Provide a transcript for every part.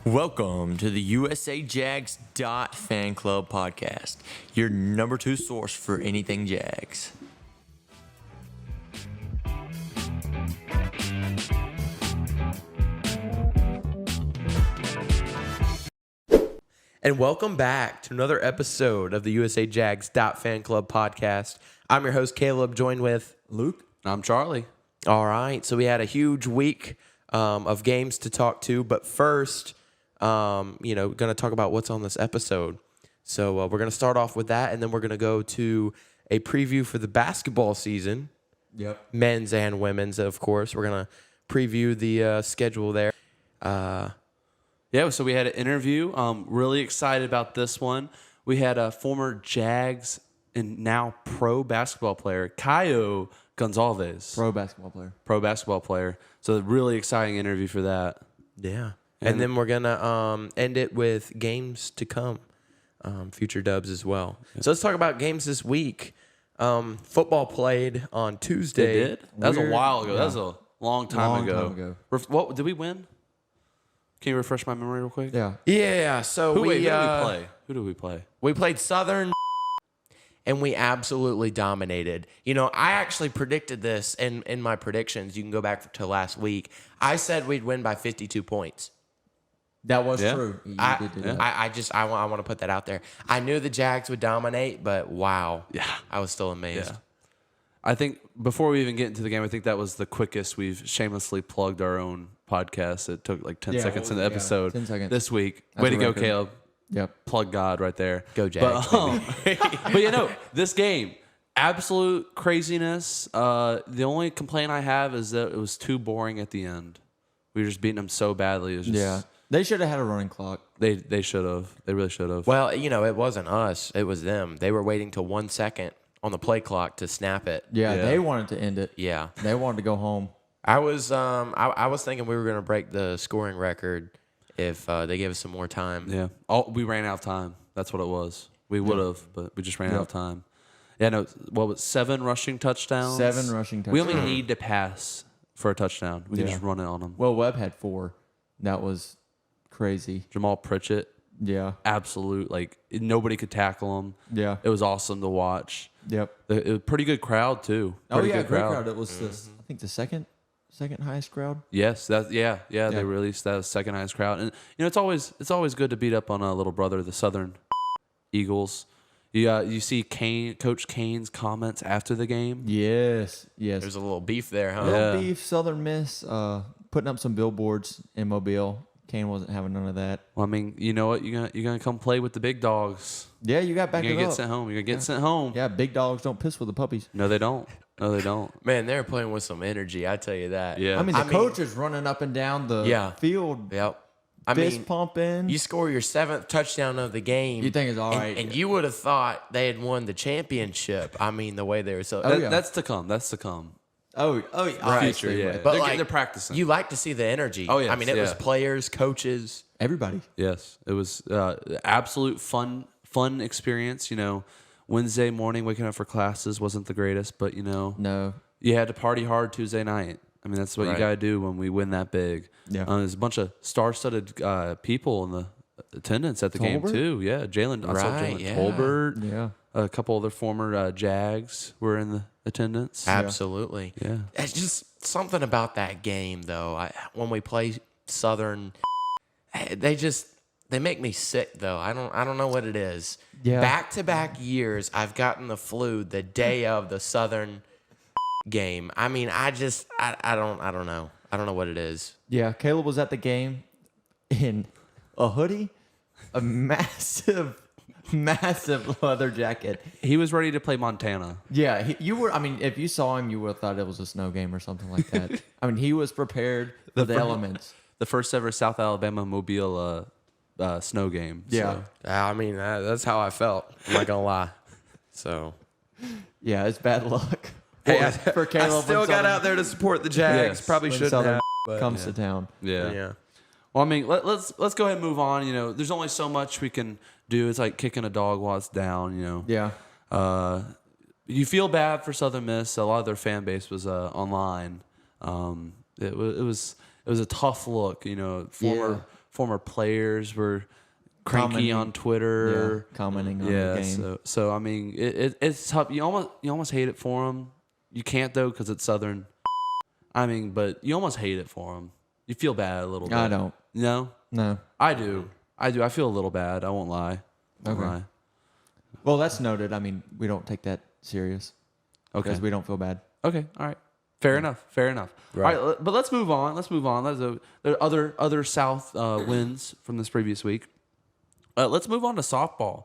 Welcome to the Usajags.fanclub podcast, your number 2 source for anything Jags. And welcome back to another episode of the Usajags.fanclub podcast. I'm your host, Caleb, joined with Luke. I'm Charlie. All right, so we had a huge week of games to talk to, but first, going to talk about what's on this episode. So we're going to start off with that, and then we're going to go to a preview for the basketball season. Yep. Men's and women's, of course. We're going to preview the schedule there. Yeah, so we had an interview. Really excited about this one. We had a former Jags and now pro basketball player, Kayo Gonçalves. Pro basketball player. So really exciting interview for that. Yeah. And then we're going to end it with games to come, future dubs as well. Yeah. So let's talk about games this week. Football played on Tuesday. They did? That was a while ago. Yeah. That was a long time ago. What did we win? Can you refresh my memory real quick? Yeah. So who did we play? Who did we play? We played Southern, and we absolutely dominated. You know, I actually predicted this in my predictions. You can go back to last week. I said we'd win by 52 points. That was true. I want to put that out there. I knew the Jags would dominate, but wow. Yeah. I was still amazed. Yeah. I think before we even get into the game, I think that was the quickest we've shamelessly plugged our own podcast. It took like 10 seconds in the episode 10 seconds. this week. That's Way to go, record. Caleb. Yep. Plug God right there. Go Jags. But this game, absolute craziness. The only complaint I have is that it was too boring at the end. We were just beating them so badly. It was just, They should have had a running clock. They should have. They really should have. Well, it wasn't us. It was them. They were waiting till 1 second on the play clock to snap it. Yeah, they wanted to end it. Yeah. They wanted to go home. I was thinking we were going to break the scoring record if they gave us some more time. Yeah. We ran out of time. That's what it was. We would have, but we just ran out of time. Yeah, no, what was 7 rushing touchdowns? 7 rushing touchdowns. We only need to pass for a touchdown. We can just run it on them. Well, Webb had 4. That was crazy. Jamal Pritchett. Yeah. Absolute. Nobody could tackle him. Yeah. It was awesome to watch. Yep. It was a pretty good crowd, too. Pretty good great crowd. It was, I think, the second highest crowd. Yes, they released that as second highest crowd, and it's always good to beat up on a little brother, the Southern Eagles. You see Coach Kane's comments after the game. Yes. There's a little beef there, huh? Little beef, Southern Miss, putting up some billboards in Mobile. Kane wasn't having none of that. Well, I mean, you know what? You're gonna come play with the big dogs. Yeah, you got back. You're gonna get sent home. You're gonna get sent home. Yeah, big dogs don't piss with the puppies. No, they don't. Man, they're playing with some energy, I tell you that. Yeah. I mean, the coach is running up and down the field. Yep. Fist pumping. You score your 7th touchdown of the game. You think it's all right. And you would have thought they had won the championship. I mean, the way they were so. That's to come. Oh, Future, yeah. But they're practicing. You like to see the energy. Oh, yes, I mean, it was players, coaches. Everybody. Yes, it was absolute fun experience. Wednesday morning waking up for classes wasn't the greatest, but No. you had to party hard Tuesday night. I mean, that's what you got to do when we win that big. Yeah. There's a bunch of star-studded people in the attendance at the game too. Yeah, Jalen. I saw Jalen Tolbert. Yeah. A couple other former Jags were in the attendance. Absolutely. Yeah. It's just something about that game, though. When we play Southern, they make me sick, though. I don't know what it is. Yeah. Back-to-back years, I've gotten the flu the day of the Southern game. I mean, I don't know. I don't know what it is. Yeah, Caleb was at the game in a hoodie, a massive leather jacket. He was ready to play Montana. Yeah, you were. I mean, if you saw him, you would have thought it was a snow game or something like that. I mean, he was prepared for the elements. The first ever South Alabama Mobile snow game. Yeah. So. I mean, that's how I felt. I'm not going to lie. So. Yeah, it's bad luck. Hey, for Caleb, I still got out there to support the Jags. Yes. Probably shouldn't have. Comes to town. Yeah. Well, I mean, let's go ahead and move on. There's only so much we can do. It's like kicking a dog while it's down. Yeah. you feel bad for Southern Miss. A lot of their fan base was online. It was a tough look. You know, former players were cranky on Twitter, commenting on the game. So I mean, it's tough. You almost hate it for them. You can't though because it's Southern. I mean, but you almost hate it for them. You feel bad a little bit. I don't. No, I do. I feel a little bad. I won't lie. Okay. Well, that's noted. I mean, we don't take that serious. Okay. Because we don't feel bad. Okay. All right. Fair enough. Right. All right. But let's move on. There are other South wins from this previous week. Let's move on to softball.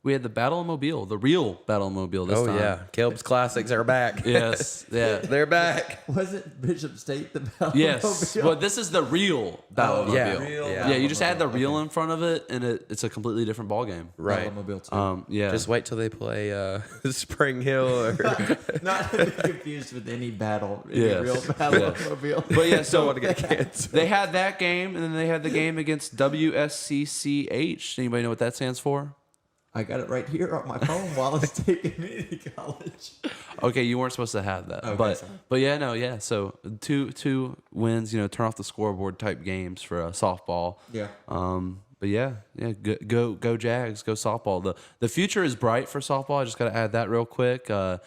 We had the Battle of Mobile, the real Battle of Mobile this time. Oh, yeah. Caleb's Classics are back. Yes. Yeah. They're back. Was it Bishop State, the Battle Yes. Well, this is the real Battle of yeah. Mobile. Real Yeah, you just add the real in front of it, and it's a completely different ball game. Right. Mobile too. Yeah. Just wait till they play Spring Hill. Or Not to be confused with any battle. Any Yes. real Battle of Mobile. But yeah, so want to get canceled. they had that game, and then they had the game against WSCCH. Anybody know what that stands for? I got it right here on my phone while I was taking community college. Okay, you weren't supposed to have that, Okay, sorry. but yeah. So two wins, you know, turn off the scoreboard type games for softball. Yeah. But yeah, go Jags, go softball. The future is bright for softball. I just got to add that real quick. You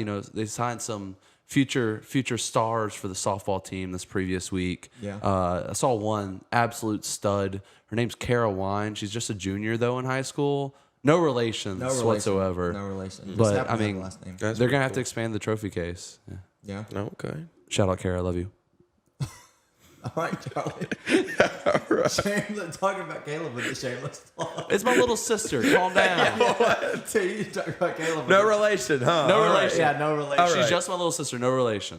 know, they signed some future stars for the softball team this previous week. Yeah. I saw one absolute stud. Her name's Kara Wine. She's just a junior though in high school. No relations whatsoever. No relation. Just But happen I to have mean, the last name. That's they're pretty gonna have cool. to expand the trophy case. Yeah. Yeah. Okay. Shout out Kara, I love you. All right, Charlie. Shameless. Talking about Caleb with the shameless plug. It's my little sister. Calm down. So you talk about Caleb. No relation, huh? No All right. relation. Yeah, no relation. All She's right. just my little sister. No relation.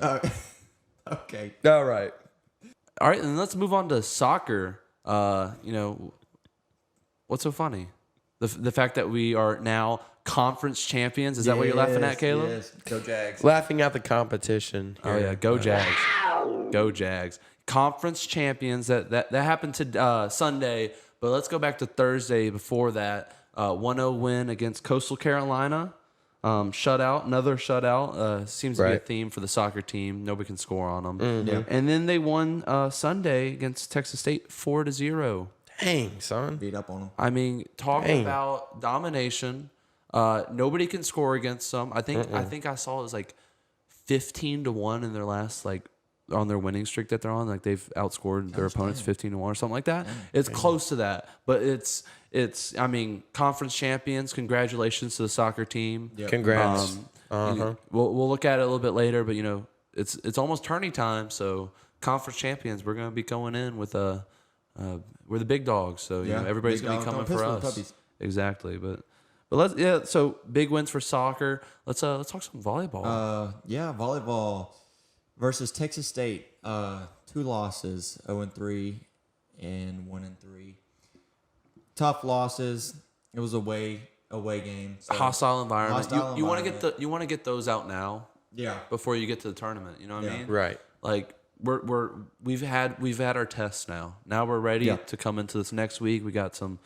Okay. All right. All right, and then let's move on to soccer. You know, what's so funny? The fact that we are now conference champions. Is that what you're laughing at, Caleb? Yes. Go Jags. Laughing at the competition. Oh yeah, go Jags. Go Jags. Conference champions. That happened to Sunday, but let's go back to Thursday before that. 1-0 win against Coastal Carolina. Shutout, another shutout. Seems to be a Right. theme for the soccer team. Nobody can score on them. Yeah. And then they won Sunday against Texas State 4-0. Dang, son. Beat up on them. I mean, talk Dang. about domination. Nobody can score against them. I think I saw it was like 15-1 in their last on their winning streak that they're on. Like they've outscored their opponents 15-1 or something like that. It's close to that, but it's I mean, conference champions. Congratulations to the soccer team. Yep. Congrats. You know, we'll look at it a little bit later, but you know, it's almost tourney time. So conference champions, we're gonna be going in with we're the big dogs. So you Yeah, know, everybody's big gonna be dogs coming don't for piss with us. puppies. Exactly, but so big wins for soccer. Let's talk some volleyball. Yeah, volleyball versus Texas State. 2 losses, 0-3 and 1-3. Tough losses. It was away game. So Hostile environment. hostile You want to environment. get you want to get those out now Yeah. before you get to the tournament. You know what I Yeah. mean? Right. Like we've had our tests now. Now we're ready Yeah. to come into this next week. We got some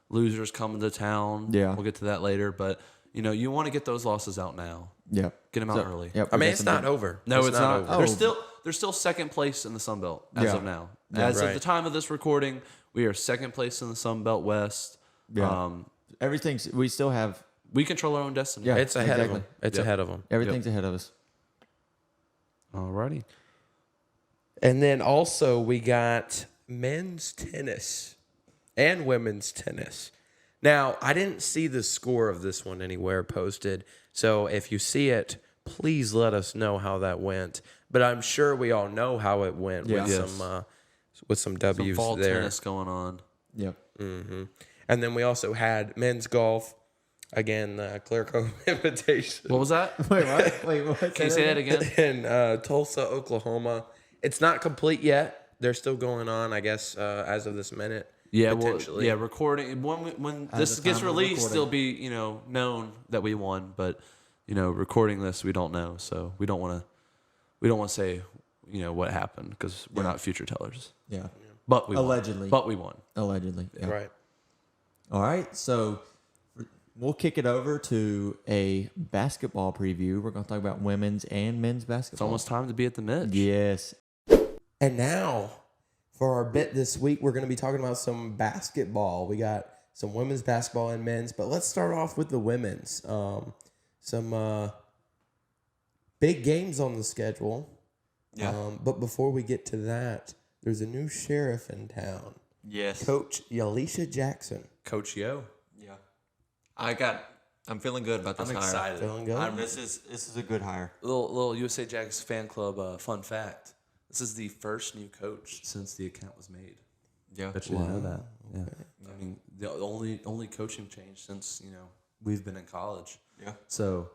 losers coming to town. Yeah. We'll get to that later, but you know, you want to get those losses out now. Yep. Get them out early. Yep. I mean, we got it's some not big- over. No, it's not. over. They're still second place in the Sun Belt as Yeah. of now. Yeah. As of Right. the time of this recording, we are second place in the Sun Belt West. Yeah. Everything's. We still have. We control our own destiny. Yeah. It's ahead Exactly. of them. It's Yep. ahead of them. Everything's ahead of us. Alrighty. And then also we got men's tennis and women's tennis. Now, I didn't see the score of this one anywhere posted. So if you see it, please let us know how that went. But I'm sure we all know how it went Yeah. with Yes. some Some W's fall there. tennis going on. Yep. And then we also had men's golf. Again, Clearco Invitation What was that? Wait, what? Wait, what? Can you say that again? in Tulsa, Oklahoma. It's not complete yet. They're still going on, I guess, as of this minute. Yeah, well, potentially. yeah, recording when this the gets time of released, recording. it'll be known that we won. But recording this, we don't know, so we don't want to say what happened because we're not future tellers. Yeah. But we Allegedly. won. But we won. Allegedly. Yeah. Right. All right. So we'll kick it over to a basketball preview. We're going to talk about women's and men's It's basketball. almost time to be at the Mitch. Yes. And now, for our bit this week, we're going to be talking about some basketball. We got some women's basketball and men's, but let's start off with the women's. Some big games on the schedule. Yeah. But before we get to that, there's a new sheriff in town. Yes. Coach Yalisha Jackson. Coach Yo. Yeah. I'm feeling good about this I'm hire. excited. Feeling good? This is a good hire. Little USA Jags fan club fun fact. This is the first new coach since the account was made. Yeah. Bet you didn't know that. Yeah. I mean, the only coaching change since we've been in college. Yeah. So,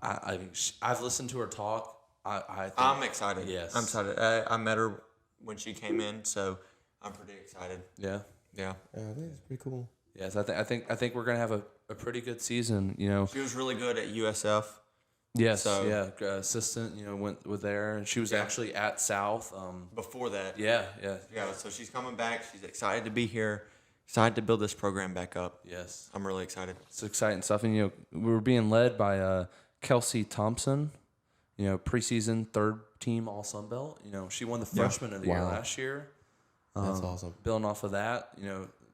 I mean, I've listened to her talk. I'm excited. Yes. I'm excited. I met her when she came in, so I'm pretty excited. Yeah. Yeah. I think it's pretty cool. Yes, I think we're gonna have a pretty good season. She was really good at USF. Yes. So- Assistant. Went with there, and she was actually at South. Before that. Yeah. Yeah. So she's coming back. She's excited to be here. Excited to build this program back up. Yes. I'm really excited. It's exciting stuff, and we were being led by Kelsey Thompson. Preseason third team All Sun Belt. She won the freshman of the year Wow. last year. That's awesome. Building off of that,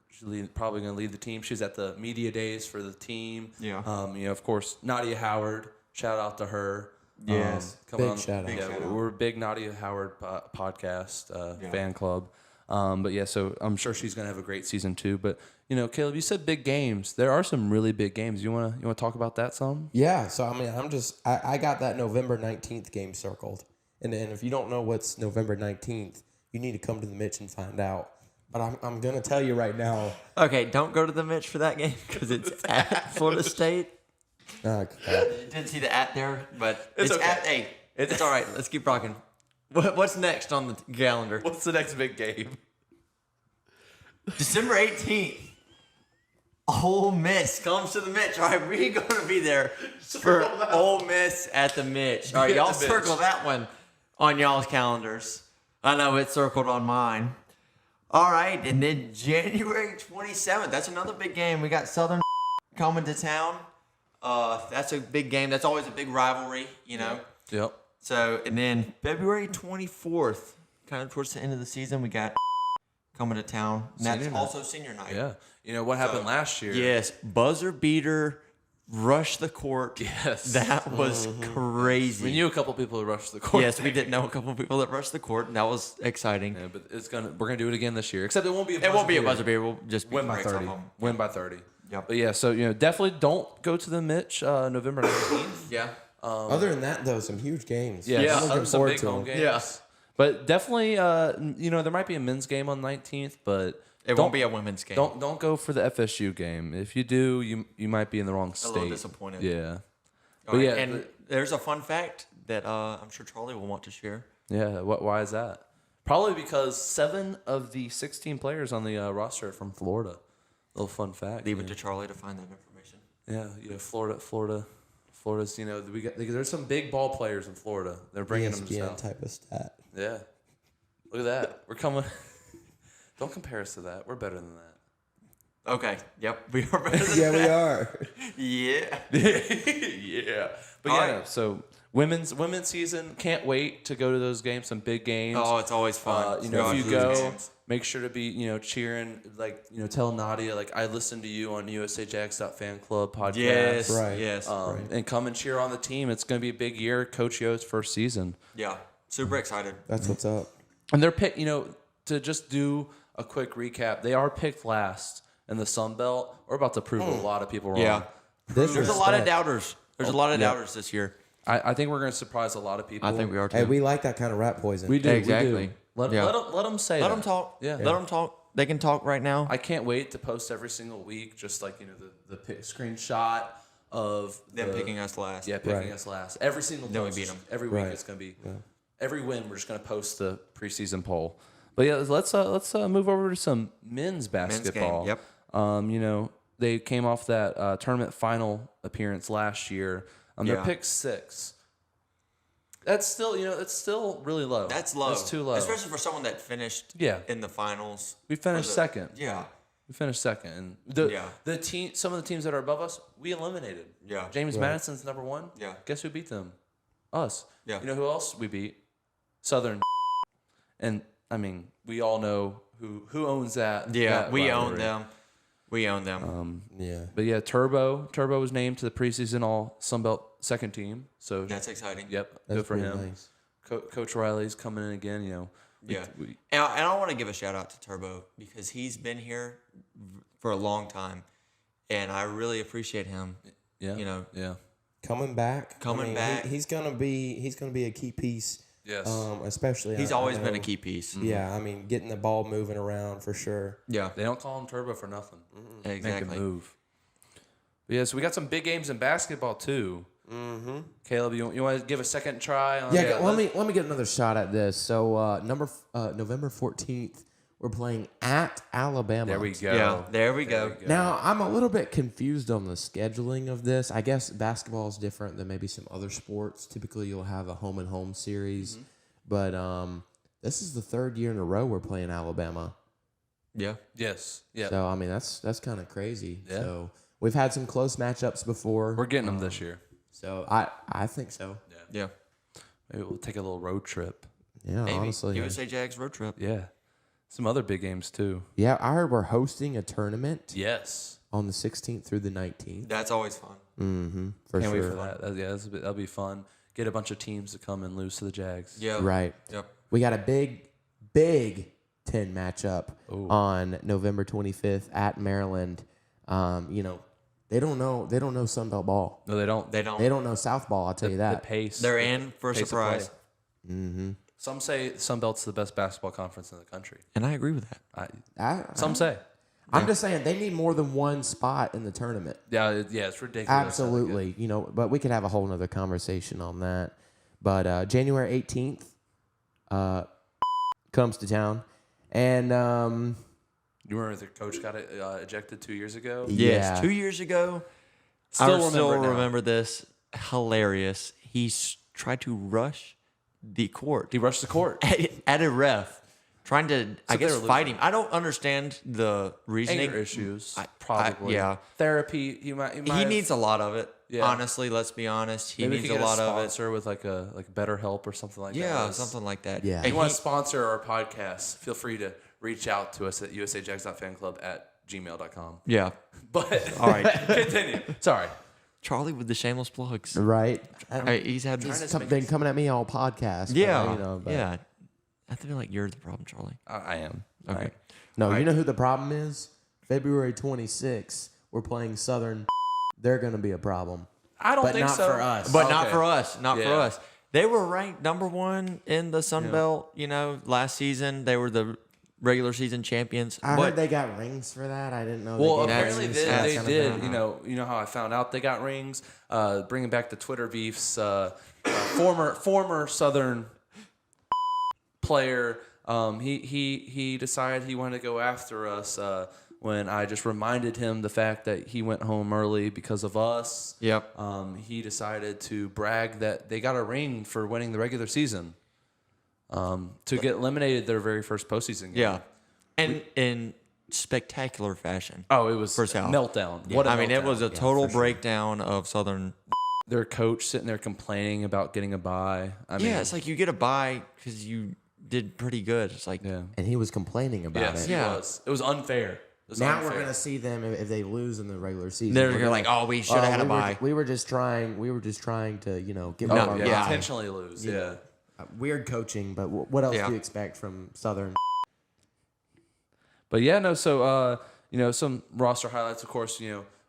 she's probably going to lead the team. She was at the media days for the team. Yeah. Of course, Nadia Howard. Shout out to her. Yes. Coming Big on, shout out. Big Yeah, shout out. we're a big Nadia Howard podcast fan club. But yeah, so I'm sure she's going to have a great season too. But Caleb, you said big games. There are some really big games. You want to talk about that some? Yeah, so I mean, I got that November 19th game circled. And if you don't know what's November 19th, you need to come to the Mitch and find out. But I'm going to tell you right now. Okay, don't go to the Mitch for that game because it's at Florida State. Didn't see the at there, but it's okay. at 8. It's all right. Let's keep rocking. What's next on the calendar? What's the next big game? December 18th. Ole Miss comes to the Mitch. All right, we're going to be there for Ole Miss at the Mitch. All right, At y'all the Mitch. circle that one on y'all's calendars. I know it's circled on mine. All right, and then January 27th. That's another big game. We got Southern coming to town. That's a big game. That's always a big rivalry, Yep. So, and then February 24th, kind of towards the end of the season, we got coming to town. And that's Senior night. also senior night. Yeah. What happened last year? Yes, buzzer beater, rush the court. Yes. That was crazy. We knew a couple people who rushed the court. Yes, we did know a couple of people that rushed the court, and that was exciting. Yeah, but we're gonna do it again this year. Except it won't be. It won't be a buzzer beater. We'll just be Win by breaks at 30. home. Win by 30. Yep. But yeah, so definitely don't go to the Mitch November 19th. Yeah. Other than that, though, some huge games. Yeah, I'm looking some forward big to home them. games. Yeah. But definitely, there might be a men's game on the 19th, but It won't be a women's game. Don't go for the FSU game. If you do, you might be in the wrong state. A little disappointed. Yeah. All But right, yeah, and there's a fun fact that I'm sure Charlie will want to share. yeah. Why is that? Probably because 7 of the 16 players on the roster are from Florida. Little fun fact. Leave it to Charlie to find that information. Yeah, Florida's. There's some big ball players in Florida. They're bringing them ESPN south. type of stat. Yeah. Look at that. We're coming. Don't compare us to that. We're better than that. Okay. Yep. We are better than Yeah, we are. Yeah. Yeah. But All yeah, right. so women's season. Can't wait to go to those games. Some big games. Oh, it's always fun. If Watch you these go, games. make sure to be cheering. Tell Nadia I listened to you on Usajags.fanclub podcast. Yes. Right. Yes. And come and cheer on the team. It's going to be a big year. Coach Yo's first season. Yeah. Super excited. That's what's up. And they're picked, to just do a quick recap, they are picked last in the Sun Belt. We're about to prove a lot of people wrong. Yeah. There's a lot of Disrespect. doubters. There's a lot of doubters this year. I think we're going to surprise a lot of people. I think we are too. Hey, we like that kind of rat poison. We do. Exactly. We do. Yeah. Let them say Let that. them talk. Yeah. Let them talk. They can talk right now. I can't wait to post every single week, just the screenshot of Them picking us last. Yeah, picking Right. us last. Every single Then we post, beat 'em. every week Right. it's going to be every win. We're just going to post the preseason poll. But yeah, let's move over to some men's basketball. Yep. They came off that tournament final appearance last year. They're Yeah. picked 6. That's still really low. That's low. That's too low. Especially for someone that finished Yeah. in the finals. We finished For the- second. Yeah. We finished second. And the team, some of the teams that are above us, we eliminated. Yeah. James Madison's number 1. Yeah. Guess who beat them? Us. Yeah. You know who else we beat? Southern. And I mean, we all know who owns that. Yeah, that we rivalry. own them. We own them. Yeah. But yeah, Turbo was named to the preseason All Sunbelt second team. So That's exciting. yep, That's good for pretty him. nice. Coach Riley's coming in again. You know. Yeah. And I want to give a shout out to Turbo because he's been here for a long time, and I really appreciate him. Yeah. You know. Yeah. Coming back. Back. He's gonna be a key piece. Yes. Especially He's I always been a know- key piece. Yeah, I mean, getting the ball moving around for sure. Yeah. They don't call him Turbo for nothing. Make Exactly. a move. But yeah, so we got some big games in basketball too. Mm-hmm. Caleb, you want to give a second try? On Yeah, let me get another shot at this. So November 14th, we're playing at Alabama. There we go. Yeah. There we go. Now, I'm a little bit confused on the scheduling of this. I guess basketball is different than maybe some other sports. Typically, you'll have a home and home series. But this is the third year in a row we're playing Alabama. Yeah. Yes. Yeah. So, I mean, that's kind of crazy. Yeah. So, we've had some close matchups before. We're getting them this year. So, I think so. Yeah. Maybe we'll take a little road trip. Yeah, Maybe. honestly. USA Jags road trip. Yeah. Some other big games too. Yeah, I heard we're hosting a tournament Yes. on the 16th through the 19th. That's always fun. Mm-hmm. For Can't sure. wait for that. That'll be fun. Get a bunch of teams to come and lose to the Jags. Yeah. Right. Yep. We got a big 10 matchup on November 25th at Maryland. You know, they don't know Sunbelt ball. No, they don't. They don't. They don't know South ball, I'll tell you The that. pace. They're in for a pace of surprise. play. Some say Sunbelt's the best basketball conference in the country. And I agree with that. Some say. I'm just saying they need more than one spot in the tournament. Yeah, it's ridiculous. Absolutely. You know, but we could have a whole nother conversation on that. But January 18th comes to town. And You remember the coach got ejected 2 years ago? Yes. Yeah. 2 years ago. Still I still remember it now. remember this. Hilarious. He tried to rush the court He rushed the court. at a ref, trying to, I they guess, were losing. fight him. I don't understand the reasoning. Anger issues, I- probably. yeah. Therapy. He might. He have- needs a lot of it. Yeah. Honestly, let's be honest. He Maybe we needs could a get lot of it. sponsor with like BetterHelp or something like that. Yeah, something like that. Yeah. If And you want he- to sponsor our podcast, feel free to reach out to us at usajags.fanclub at gmail.com. yeah. But All right. continue. Sorry. Charlie with the shameless plugs. right. He's had He's this. been coming at me all podcast. but, Yeah. you know, but- Yeah. I feel like you're the problem, Charlie. I am. Okay. Right. No, Right. you know who the problem is? February 26th, we're playing Southern. They're going to be a problem. I don't But think not so. for us. But not Okay. for us. Not for Yeah. us. They were ranked number 1 in the Sun Belt, last season. They were the regular season champions. I but heard they got rings for that. I didn't know. Well, they gave apparently rings. they That's kinda did. bad. You know how I found out they got rings. Bringing back the Twitter beefs. Former Southern player. He decided he wanted to go after us when I just reminded him the fact that he went home early because of us. Yep. He decided to brag that they got a ring for winning the regular season. To get eliminated their very first postseason game. Yeah. And in spectacular fashion. Oh, it was For South. meltdown. Yeah. What a I mean, it meltdown. was a total breakdown of Southern. Their coach sitting there complaining about getting a bye. I mean, Yeah, it's like you get a bye because you did pretty good. It's like, yeah. And he was complaining about Yes, it. he Yeah. was. It was unfair. It was Now unfair. we're gonna see them if they lose in the regular season. They're We're gonna like, oh, we should have had a bye. We were just trying. We were just trying to, get Oh, one of yeah, our guys. intentionally lose. Yeah. Weird coaching, but what else Yeah. do you expect from Southern? But yeah, no. So some roster highlights. Of course,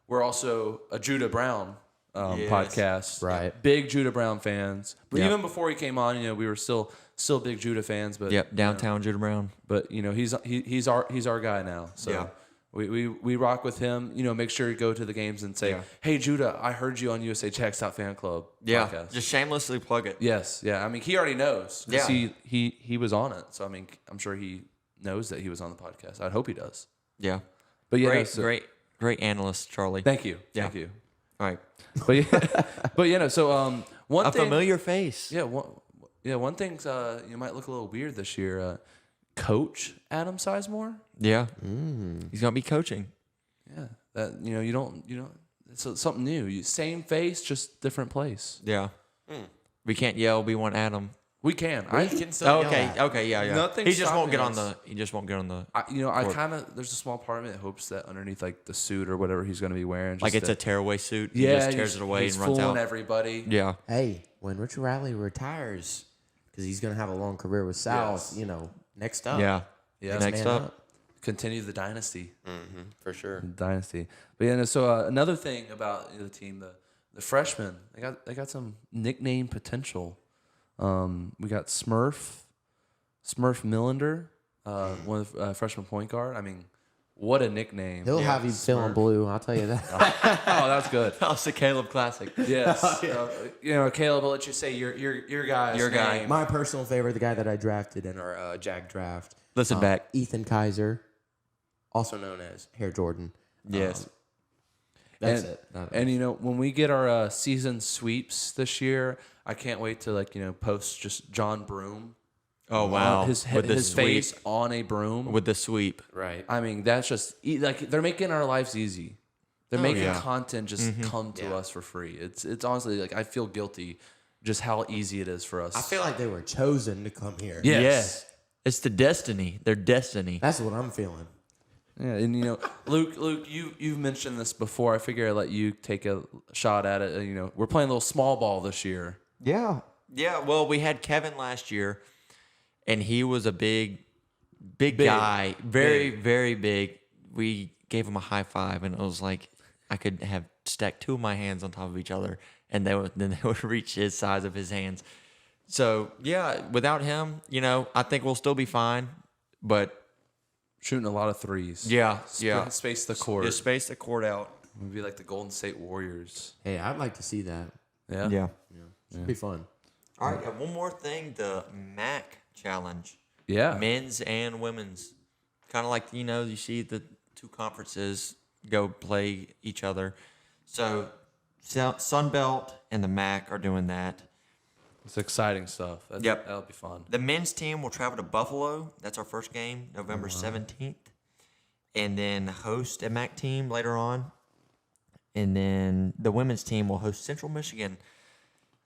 we're also a Judah Brown Yes. podcast. Right. Big Judah Brown fans. But Yeah. even before he came on, we were still big Judah fans. But yep, downtown Judah Brown. But he's our guy now. So Yeah. we rock with him. Make sure you go to the games and say, Yeah. "Hey Judah, I heard you on Usajags.fanclub Yeah, podcast." just shamelessly plug it. Yes, yeah. I mean, he already knows. 'Cause Yeah. he was on it. So I mean, I'm sure he knows that he was on the podcast. I'd hope he does. Yeah. But yeah, Great analyst, Charlie. Thank you. Yeah. Thank you. All right. But so one A thing. familiar face. Yeah, one thing you might look a little weird this year. coach Adam Sizemore. Yeah. He's gonna be coaching. Yeah, that you don't. It's something new. Same face, just different place. Yeah. We can't yell. We want Adam. We can. We can still yell at. Okay. Yeah. Nothing He just won't get on stopping the. He just won't get on the. I kind of there's a small part of me that hopes that underneath like the suit or whatever he's going to be wearing, just Like it's that- a tearaway suit. yeah, He just tears it away he's and runs fooling out. everybody. Yeah. Hey, when Richard Riley retires, because he's going to have a long career with South, Yes. next up. Yeah. Yeah. Next man up. Continue the dynasty. For sure. Dynasty. But yeah, so another thing about the team, the freshmen, they got some nickname potential. We got Smurf Millender, one of freshman point guard. I mean, what a nickname! He'll have you feeling blue, I'll tell you that. Oh, that's good. That was the Caleb Classic. Yes, Caleb, I'll let you say your guy's Your guy. name. My personal favorite, the guy that I drafted in our Jag draft. Listen back. Ethan Kaiser, also known as Hair Jordan. Yes. That's and, it. And when we get our season sweeps this year, I can't wait to post just John Broom. Oh wow. His With the his sweep. face on a broom. With the sweep. Right. I mean, that's just they're making our lives easy. They're making yeah. content just come to us for free. It's honestly I feel guilty just how easy it is for us. I feel like they were chosen to come here. Yes. Yes. It's the destiny. Their destiny. That's what I'm feeling. Yeah, and Luke, you've mentioned this before. I figure I'd let you take a shot at it. We're playing a little small ball this year. Yeah. Yeah. Well, we had Kevin last year, and he was a big guy. Very, very big. We gave him a high five, and it was like I could have stacked two of my hands on top of each other, and then they would reach his size of his hands. So, yeah, without him, I think we'll still be fine. But, Shooting a lot of threes. yeah. Space the court. Just space the court out. We'd be like the Golden State Warriors. Hey, I'd like to see that. Yeah. It'd be fun. All right, one more thing, the MAC challenge. Yeah. Men's and women's. Kind of like, you see the two conferences go play each other. So Sunbelt and the MAC are doing that. It's exciting stuff. Yep. That'll be fun. The men's team will travel to Buffalo. That's our first game, November 17th. And then host a MAC team later on. And then the women's team will host Central Michigan.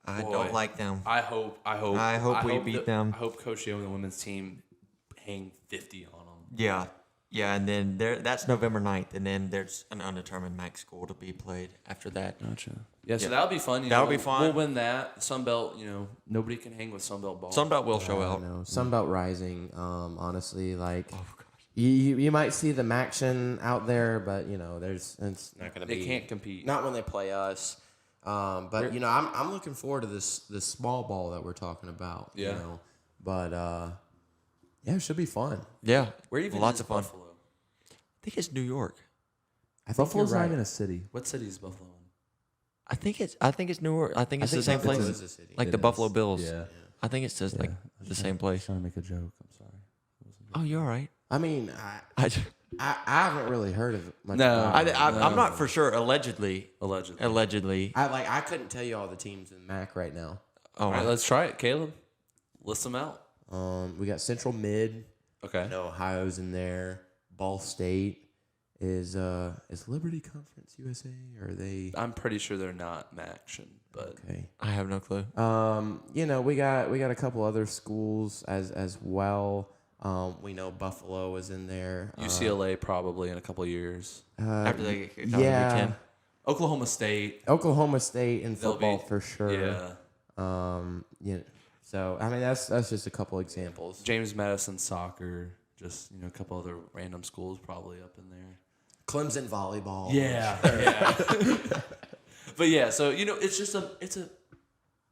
I Boy. don't like them. I hope we beat them. I hope Coach Yo and the women's team hang 50 on them. Yeah. Yeah, and then that's November 9th. And then there's an undetermined MAC school to be played after that. Gotcha. Yeah, so that'll be fun. That'll be fun. We'll win that. Sunbelt, nobody can hang with Sunbelt ball. Sunbelt will show out. Sunbelt Rising, honestly, you might see the Maction out there, but it's not gonna be. They can't compete. Not when they play us. But I'm looking forward to this small ball that we're talking about. Yeah. But it should be fun. Yeah. Where even lots is of fun. Buffalo? I think it's New York. I think Buffalo's you're right. not even a city. What city is Buffalo in? I think it's New York. I think it's the same Buffalo place. is a city. Like It the is. Buffalo Bills. Yeah. I think it says like the same place. Trying to make a joke. I'm sorry. Oh, you're all right. I mean, I I haven't really heard of it much. No. about it. I'm not for sure. Allegedly. Allegedly. I couldn't tell you all the teams in MAC right now. Oh, All right, let's try it. Caleb, list them out. We got Central Mid. Okay. I know Ohio's in there. Ball State is Liberty Conference USA, or are they? I'm pretty sure they're not Maction, but Okay. I have no clue. We got a couple other schools as well. We know Buffalo is in there. UCLA probably in a couple of years. After they get kicked out of the Big yeah, Ten. Oklahoma State. Oklahoma State in They'll football be- for sure. Yeah. So I mean that's just a couple examples. James Madison soccer. Just a couple other random schools probably up in there. Clemson volleyball. Yeah. But yeah, so it's just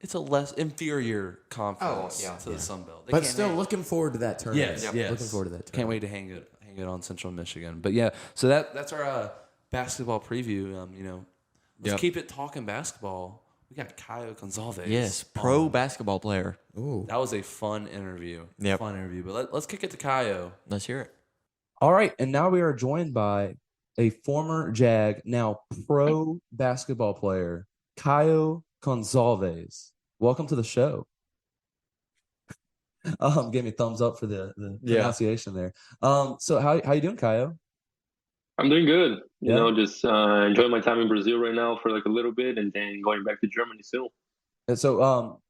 it's a less inferior conference to the Sun Belt. They But can't still hang- looking forward to that tournament. Yes. Looking forward to that tournament. Can't wait to hang it on Central Michigan. But yeah, so that's our basketball preview. Let's Yep. keep it talking basketball. We got Kayo Gonçalves. Yes, pro basketball player. Ooh. That was a fun interview. Yep. Fun interview. But let's kick it to Kayo. Let's hear it. All right, and now we are joined by a former Jag, now pro basketball player, Kayo Gonçalves. Welcome to the show. Gave me a thumbs up for the pronunciation there. So how you doing, Kayo? I'm doing good. You Yeah? know, just enjoying my time in Brazil right now for like a little bit, and then going back to Germany soon. And so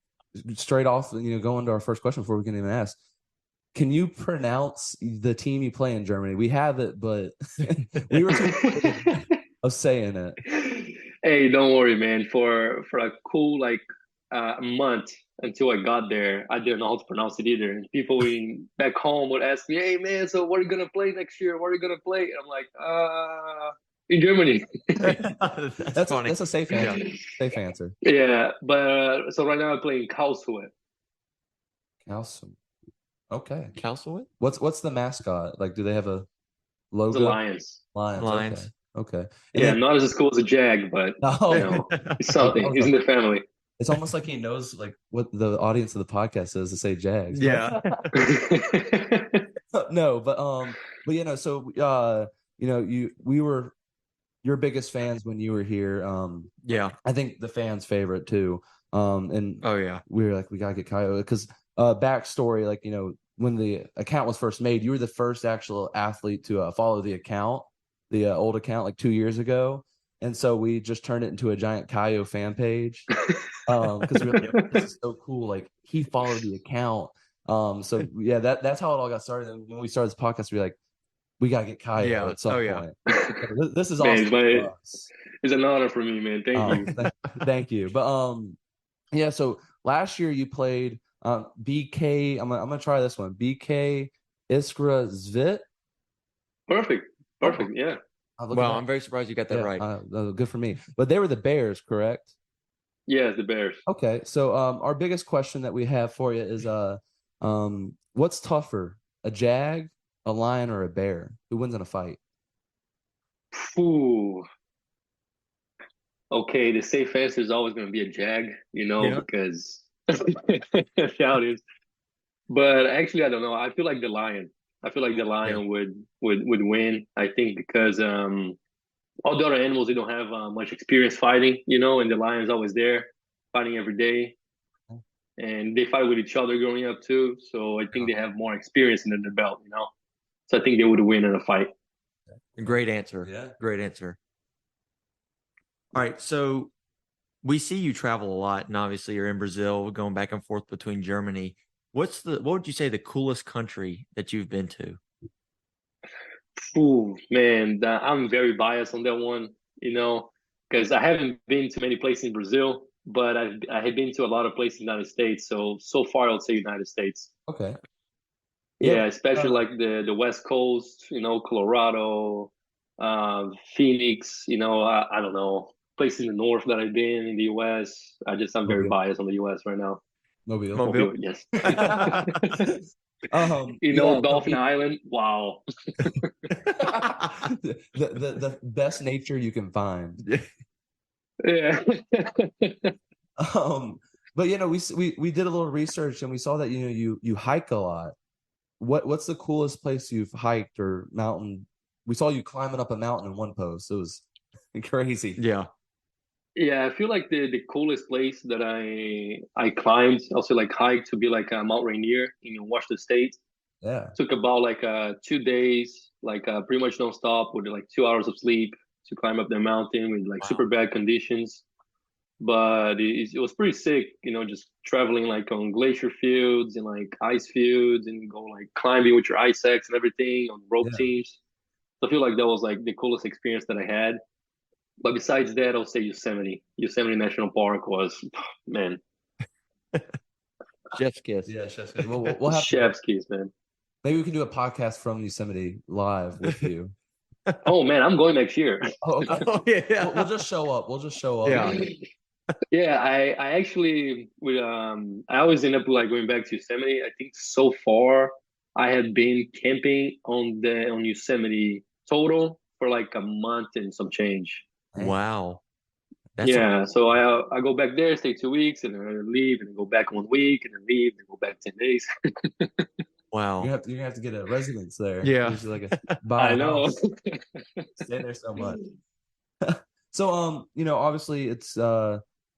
straight off, going to our first question before we can even ask. Can you pronounce the team you play in Germany? We have it, but we were too of saying it. Hey, don't worry, man. For a cool like a month until I got there, I didn't know how to pronounce it either. And people back home would ask me, "Hey, man, so what are you gonna play next year? What are you gonna play?" And I'm like, in Germany. That's funny. That's a safe answer. Safe answer. Yeah, but so right now I'm playing Karlsruhe. Awesome. Okay. Castlewood? What's the mascot? Like, do they have a logo? The Lions. Lions. Okay. Yeah, not as cool as a Jag, but you know, it's something. He's in the family. It's almost like he knows like what the audience of the podcast says to say Jags. Yeah. No, but so we were your biggest fans when you were here. Yeah. I think the fans' favorite too. And Oh yeah. we were like, we gotta get Kayo because backstory, like when the account was first made, you were the first actual athlete to follow the account, the old account, like 2 years ago. And so we just turned it into a giant Kayo fan page because we were like, this is so cool. Like he followed the account. So yeah, that's how it all got started. And when we started this podcast, we were like, we gotta get Kayo at some point. This is awesome. For us. It's an honor for me, man. Thank you. Thank you. But yeah. So last year you played BK. I'm gonna try this one. BK Iskra Zvit. Perfect. Yeah. Well, I'm very surprised you got that right. Good for me. But they were the Bears, correct? Yeah, the Bears. Okay. So our biggest question that we have for you is what's tougher, a Jag, a lion, or a bear? Who wins in a fight? Ooh. Okay, the safe answer is always going to be a Jag, because shout is. But actually, I don't know. I feel like the lion. Would win. I think because all the other animals, they don't have much experience fighting, and the lion's always there fighting every day, and they fight with each other growing up too. So I think they have more experience in their belt, So I think they would win in a fight. Great answer. Yeah. Great answer. All right, so we see you travel a lot, and obviously you're in Brazil, going back and forth between Germany. What would you say the coolest country that you've been to? Ooh, man, I'm very biased on that one, because I haven't been to many places in Brazil, but I have been to a lot of places in the United States. So far, I would say United States. Okay. Yeah, especially like the West Coast, Colorado, Phoenix, I don't know, places in the north that I've been in the U.S. I'm very biased on the U.S. right now. Mobile. Yes. Dolphin Island. Wow. the best nature you can find. Yeah. But we did a little research and we saw that you hike a lot. What's the coolest place you've hiked or mountain? We saw you climbing up a mountain in one post. It was crazy. Yeah. Yeah, I feel like the coolest place that I climbed, also like hiked, to be like Mount Rainier in Washington State. Yeah. Took about like 2 days, like pretty much nonstop with like 2 hours of sleep to climb up the mountain with like super bad conditions. But it was pretty sick, just traveling like on glacier fields and like ice fields and go like climbing with your ice axe and everything on rope teams. So I feel like that was like the coolest experience that I had. But besides that, I'll say Yosemite. Yosemite National Park was, man. Chef's kiss. Yeah, chef's kiss. We'll have chef's kiss, man. Maybe we can do a podcast from Yosemite live with you. Oh man, I'm going next year. Oh, okay. Oh, yeah. We'll just show up. Yeah. Yeah, I actually would. I always end up like going back to Yosemite. I think so far I have been camping on Yosemite total for like a month and some change. Wow. So I go back there, stay 2 weeks, and then I leave, and then go back 1 week, and then leave, and go back 10 days. Wow. You have to get a residence there. Yeah. Usually like buy I a know. house. Stay there so much. So obviously it's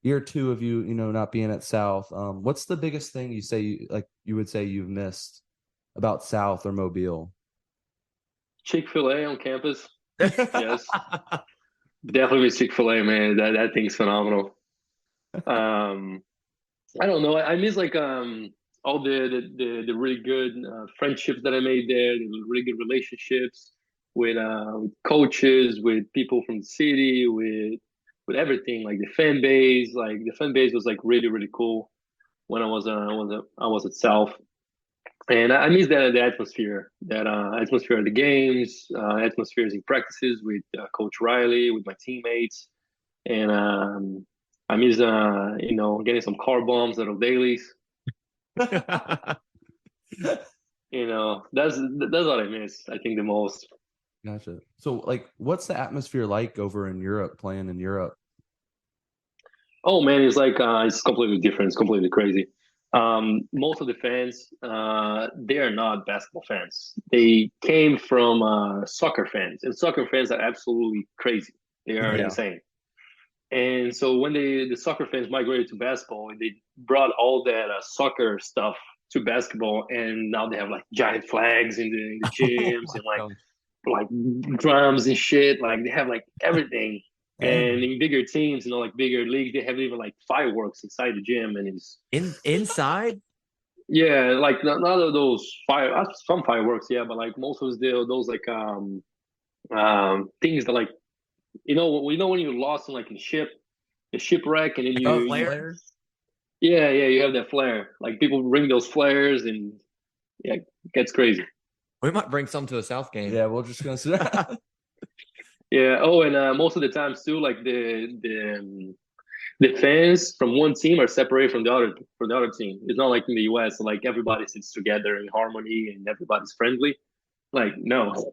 year two of you not being at South, what's the biggest thing you would say you've missed about South or Mobile? Chick-fil-A on campus. Yes. Definitely Chick-fil-A, man. That thing's phenomenal. I don't know. I miss like all the really good friendships that I made there, the really good relationships with coaches, with people from the city, with everything. Like the fan base, was like really really cool when I was at South, and I miss that the atmosphere, that atmosphere at the games, atmospheres in practices with Coach Riley, with my teammates, and I miss getting some car bombs out of dailies. That's what I miss. I think the most. Gotcha. So, like, what's the atmosphere like over in Europe, playing in Europe? Oh man, it's like it's completely different. It's completely crazy. Most of the fans, they are not basketball fans. They came from soccer fans, and soccer fans are absolutely crazy. They are insane. And so when the soccer fans migrated to basketball, they brought all that soccer stuff to basketball, and now they have like giant flags in the gyms and like drums and shit. Like they have like everything. And in bigger teams, like bigger leagues, they have even like fireworks inside the gym, and it's inside. Yeah, like none of those some fireworks, yeah, but like most of those like things that like when you're lost in like a shipwreck, and then you have that flare. Like people bring those flares, and yeah, it gets crazy. We might bring some to a South game. Yeah, we're just gonna. Yeah. Oh, and most of the times too, like the fans from one team are separated from the other team. It's not like in the US, like everybody sits together in harmony and everybody's friendly. Like no,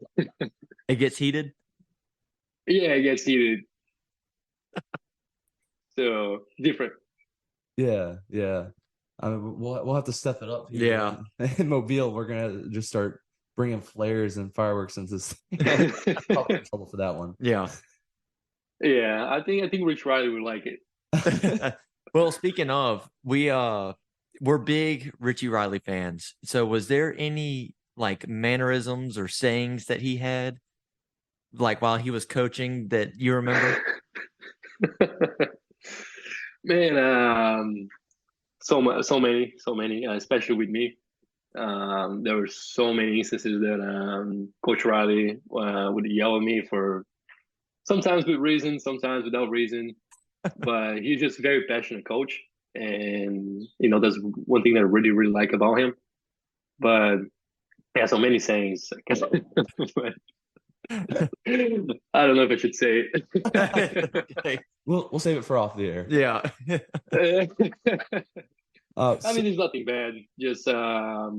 it gets heated. Yeah, it gets heated. So different. Yeah. We'll have to step it up here. Yeah. In Mobile, we're gonna just start bringing flares and fireworks into this. Probably in trouble for that one. Yeah. Yeah, I think Rich Riley would like it. Well, speaking of, we're big Richie Riley fans. So was there any like mannerisms or sayings that he had like while he was coaching that you remember? Man, so many, especially with me. There were so many instances that Coach Riley would yell at me for sometimes with reason, sometimes without reason. But he's just a very passionate coach, and that's one thing that I really really like about him. But yeah, so many sayings. But I don't know if I should say it. Okay. We'll save it for off the air. Yeah. I mean, it's nothing bad. Just I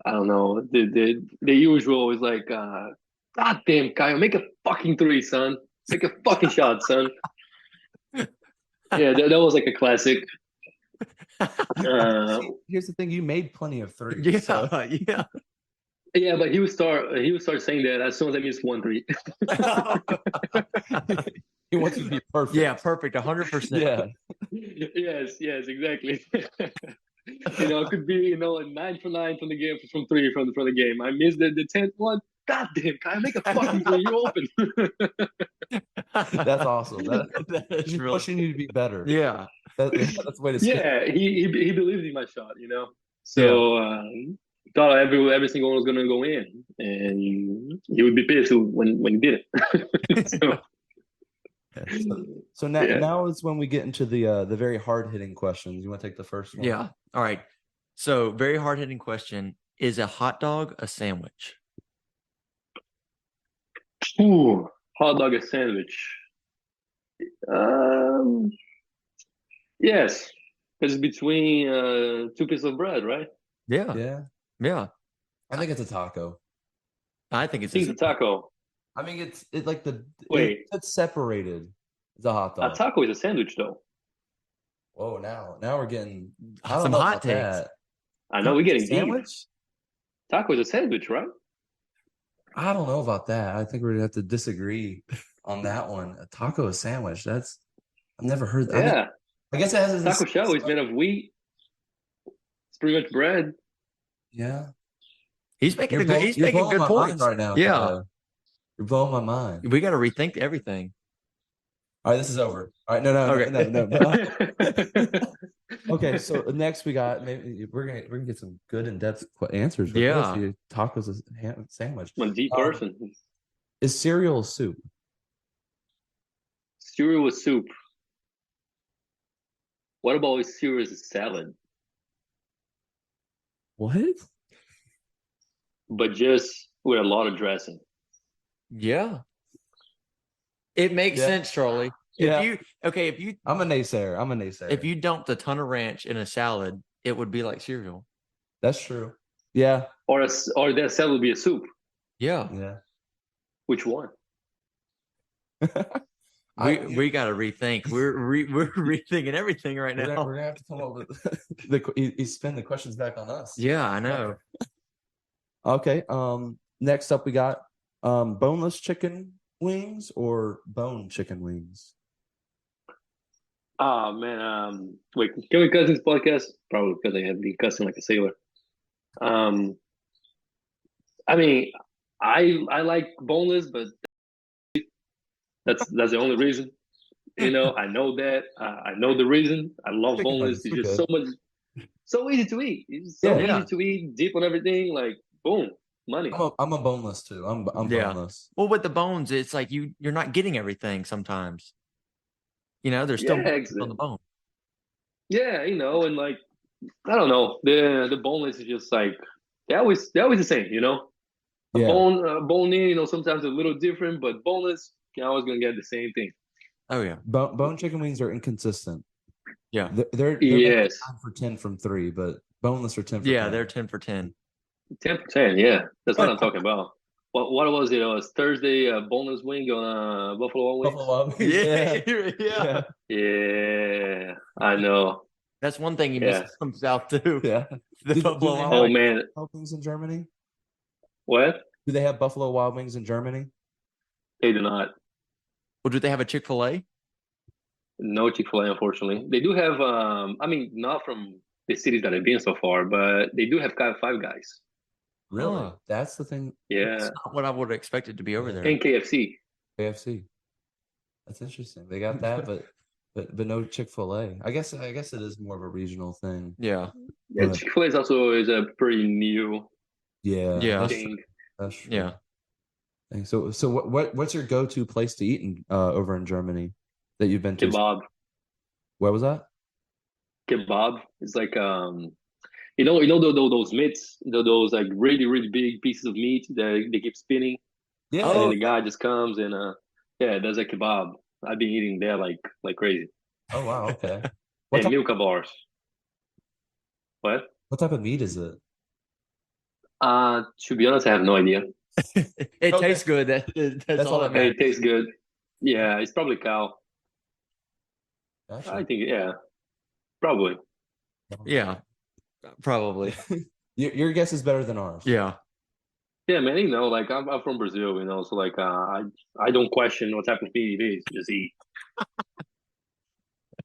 don't know. The usual is like, God damn, Kayo, make a fucking three, son. Make a fucking shot, son. Yeah, that was like a classic. Here's the thing: you made plenty of threes. Yeah, so. yeah. Yeah, but he would start saying that as soon as I missed 1 3. He wants you to be perfect. Yeah, perfect, 100%. Yeah. Yes, exactly. It could be 9 for 9 from the game, from 3 from the game. I missed the 10th one. God damn, can I make a fucking three? You open. That's awesome. That is He's really pushing you to be better. Yeah. That's the way to say it. He believed in my shot, So thought every single one was gonna go in, and he would be pissed when he did it. So now is when we get into the very hard hitting questions. You want to take the first one? Yeah. All right. So very hard hitting question: is a hot dog a sandwich? Ooh, hot dog a sandwich. Yes, it's between two pieces of bread, right? Yeah. Yeah. I think it's a taco. I think it's a taco. I mean, it's like Wait. It's separated. It's a hot dog. A taco is a sandwich, though. Whoa, now we're getting some hot takes. That. I know we're getting sandwich. Deep. Taco is a sandwich, right? I don't know about that. I think we're gonna have to disagree on that one. A taco, a sandwich. I've never heard that. Yeah. I guess it has Taco shell is made of wheat. It's pretty much bread. Yeah. He's making You're blowing good my points mind right now. Yeah, Kyle. You're blowing my mind. we got to rethink everything. All right, this is over. All right, no. Okay, so next we got maybe we're gonna get some good in-depth answers. With Yeah. this. Tacos is sandwich. I'm a deep person. Is cereal a soup? Cereal with soup. What about if cereal is a salad? What? But just with a lot of dressing. Yeah, it makes sense, Charlie. Yeah. If you I'm a naysayer. if you dumped a ton of ranch in a salad, it would be like cereal. That's true. Yeah. Or that salad would be a soup. Yeah, Yeah. Which one? we got to rethink. We're rethinking everything right We're now. gonna have to come up with he's spin the questions back on us. Yeah, I know. Okay. Next up we got boneless chicken wings or bone chicken wings. Oh man, wait, can we cuss this podcast? Probably because I have been cussing like a sailor. I mean, I like boneless, but that's the only reason. I know that. I know the reason. I love Chicken boneless. wings It's are just so easy to eat. It's so easy to eat, deep on everything. Like boom, money. I'm a boneless too. I'm Yeah. boneless. Well, with the bones, it's like you're not getting everything sometimes. There's still on the bone. Yeah, and like I don't know, the boneless is just like they're always the same. A Yeah. bone in, sometimes a little different, but boneless, you're always gonna get the same thing. Oh yeah. Bone chicken wings are inconsistent. Yeah. They're Yes. 9 for 10 from 3, but boneless are 10 for Yeah, 10. they're 10 for 10. 10 for 10, yeah. That's what I'm talking about. What was it? It was Thursday, boneless wing on Buffalo Wild Wings. Buffalo Wild Wings. Yeah. Yeah, I know. That's one thing you miss from South too. Yeah. The Do Buffalo they Wild Oh Wings. man, Wild Wings in Germany? what? Do they have Buffalo Wild Wings in Germany? They do not. Well, do they have a Chick-fil-A? No Chick-fil-A, unfortunately. They do have. Not from the cities that I've been so far, but they do have Five Guys. Really? Huh. That's the thing. Yeah, That's not what I would have expected to be over there. and KFC. KFC. That's interesting. They got that, but no Chick-fil-A. I guess it is more of a regional thing. Yeah. Yeah, Right. Chick-fil-A is also a pretty new Yeah. Yeah. thing. That's true. Yeah. Dang, so what's your go-to place to eat in over in Germany that you've been to? Kebab. Where was that? Kebab. It's like those meats, those like really really big pieces of meat that they keep spinning. Yeah. And then the guy just comes and there's a kebab. I've been eating there like crazy. Oh wow. Okay. And milka bars. What? What type of meat is it? To be honest, I have no idea. It tastes good. That's all that Hey, matters. it tastes good. Yeah, it's probably cow. Gotcha. I think probably. Yeah. Probably. Your guess is better than ours. Yeah. Yeah, man. Like I'm from Brazil. So like I don't question what type of meat it is. Just eat.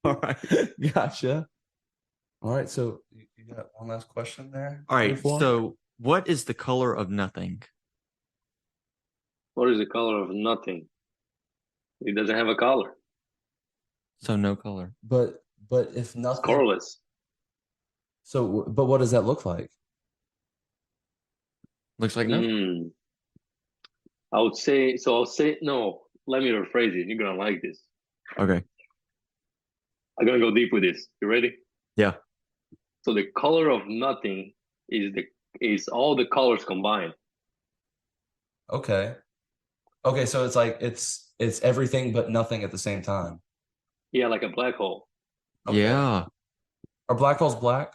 All right. Gotcha. All right. So you got one last question there. All right. Uniform? So, what is the color of nothing? What is the color of nothing? It doesn't have a color. So no color. But if nothing. Colorless. So, but what does that look like? Looks like nothing. I'll say no. Let me rephrase it. You're gonna like this. Okay. I'm gonna go deep with this. You ready? Yeah. So the color of nothing is all the colors combined. Okay. Okay. So it's like it's everything but nothing at the same time. Yeah, like a black hole. Okay. Yeah. Are black holes black?